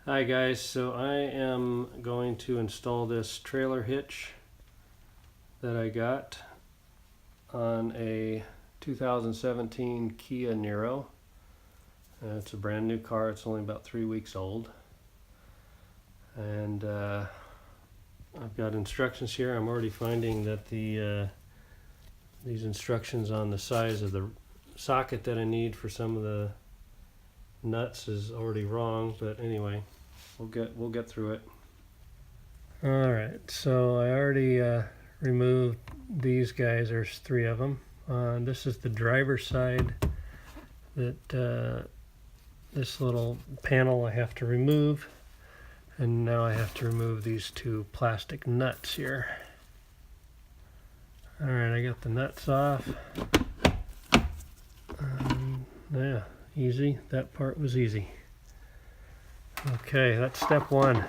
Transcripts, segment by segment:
Hi guys, so I am going to install this trailer hitch that I got on a 2017 Kia Niro. It's a brand new car, it's only about 3 weeks old. And I've got instructions here. I'm already finding that these instructions on the size of the socket that I need for some of the nuts is already wrong, but anyway, we'll get through it. All right, so I already removed these guys. There's 3 of them. This is the driver's side that this little panel I have to remove, and now I have to remove these 2 plastic nuts here. All right, I got the nuts off. Yeah, easy. That part was easy. Okay, that's step 1.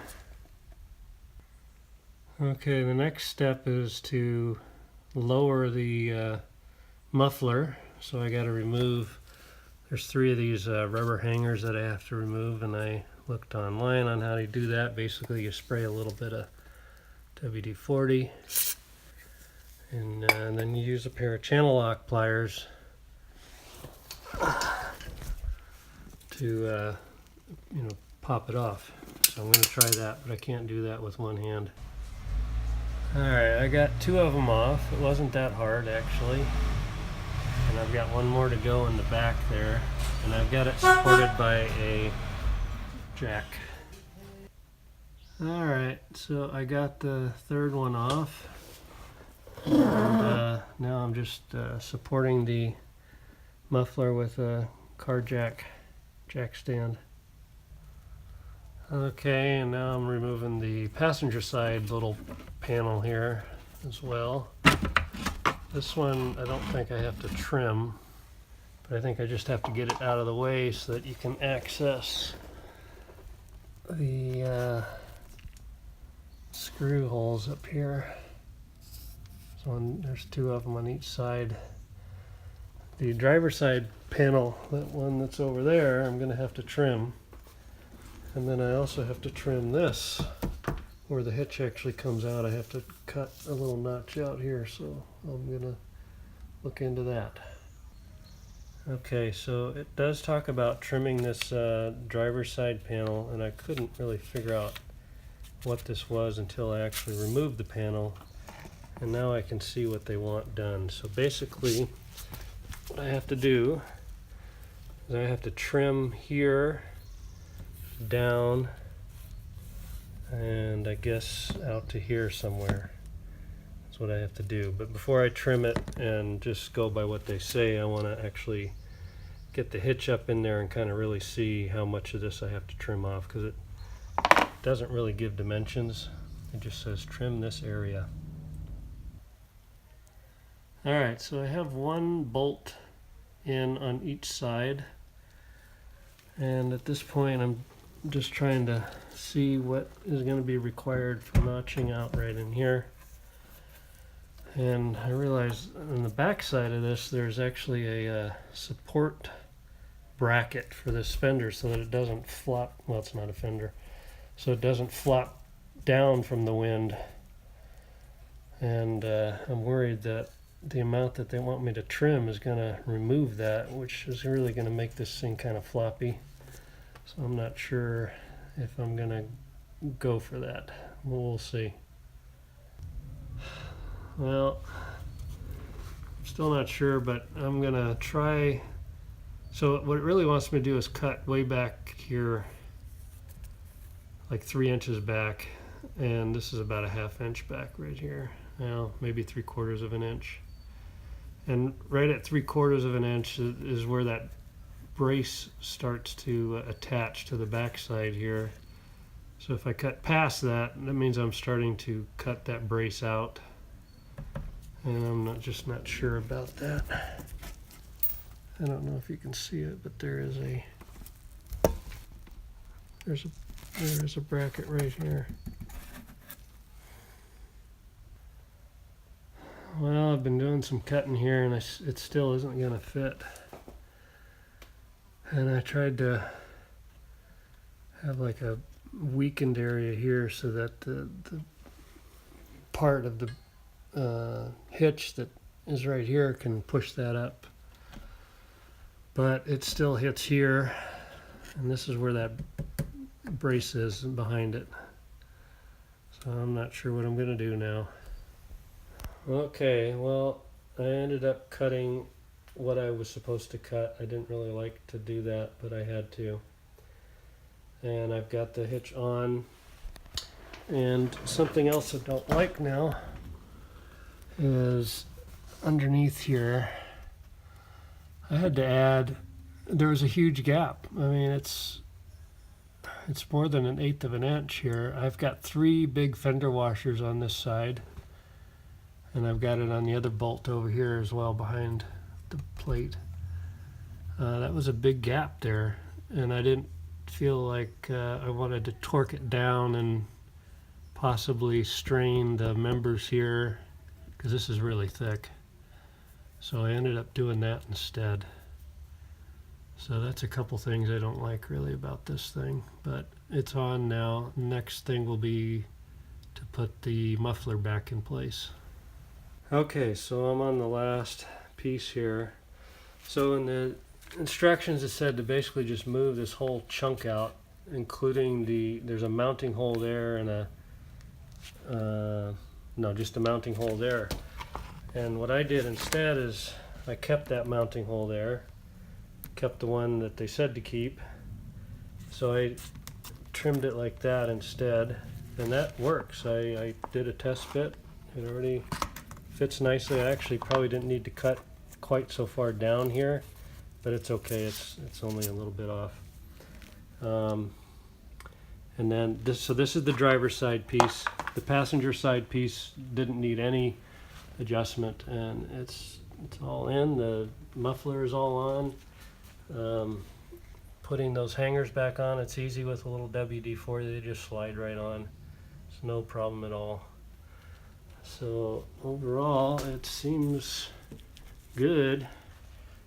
Okay, the next step is to lower the muffler. So I got to remove, there's 3 of these rubber hangers that I have to remove, and I looked online on how to do that. Basically, you spray a little bit of WD-40, and then you use a pair of channel lock pliers to pop it off. So I'm going to try that, but I can't do that with one hand. Alright, I got 2 of them off. It wasn't that hard actually. And I've got 1 more to go in the back there. And I've got it supported by a jack. Alright, so I got the 3rd one off. And now I'm just supporting the muffler with a car jack stand. Okay, and now I'm removing the passenger side little panel here as well. This one I don't think I have to trim, but I think I just have to get it out of the way so that you can access the screw holes up here. So there's 2 of them on each side. The driver's side panel, that one that's over there, I'm going to have to trim. And then I also have to trim this, where the hitch actually comes out. I have to cut a little notch out here, so I'm going to look into that. Okay, so it does talk about trimming this driver's side panel, and I couldn't really figure out what this was until I actually removed the panel, and now I can see what they want done. So basically, what I have to do is I have to trim here down, and I guess out to here somewhere. That's what I have to do. But before I trim it and just go by what they say, I want to actually get the hitch up in there and kind of really see how much of this I have to trim off, because it doesn't really give dimensions. It just says trim this area. Alright, so I have 1 bolt in on each side, and at this point I'm just trying to see what is going to be required for notching out right in here. And I realize on the back side of this there's actually a support bracket for this fender so that it doesn't flop. Well, it's not a fender, so it doesn't flop down from the wind. And I'm worried that the amount that they want me to trim is going to remove that, which is really going to make this thing kind of floppy. So I'm not sure if I'm going to go for that. We'll see. Well, I'm still not sure, but I'm going to try. So what it really wants me to do is cut way back here, like 3 inches back, and this is about a 1/2 inch back right here. Well, maybe 3/4 of an inch. And right at 3/4 of an inch is where that brace starts to attach to the back side here. So if I cut past that, that means I'm starting to cut that brace out, and I'm just not sure about that. I don't know if you can see it, but there is a bracket right here. Well, I've been doing some cutting here, and it still isn't going to fit. And I tried to have like a weakened area here so that the part of the hitch that is right here can push that up. But it still hits here, and this is where that brace is behind it. So I'm not sure what I'm going to do now. Okay, well, I ended up cutting what I was supposed to cut. I didn't really like to do that, but I had to. And I've got the hitch on. And something else I don't like now is underneath here. I had to add, there was a huge gap. I mean, it's more than 1/8 of an inch here. I've got 3 big fender washers on this side, and I've got it on the other bolt over here as well behind the plate. That was a big gap there, and I didn't feel like I wanted to torque it down and possibly strain the members here, because this is really thick. So I ended up doing that instead. So that's a couple things I don't like really about this thing, but it's on now. Next thing will be to put the muffler back in place. Okay, so I'm on the last piece here. So in the instructions it said to basically just move this whole chunk out, including there's a mounting hole there and just a mounting hole there. And what I did instead is I kept that mounting hole there, kept the one that they said to keep. So I trimmed it like that instead, and that works. I did a test fit. It already fits nicely. I actually probably didn't need to cut quite so far down here, but it's okay. It's only a little bit off. And then this is the driver's side piece. The passenger side piece didn't need any adjustment, and it's all in. The muffler is all on. Putting those hangers back on, it's easy with a little WD-40. They just slide right on. It's no problem at all. So overall, it seems good.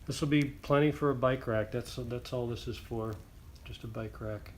This will be plenty for a bike rack. That's all this is for, just a bike rack.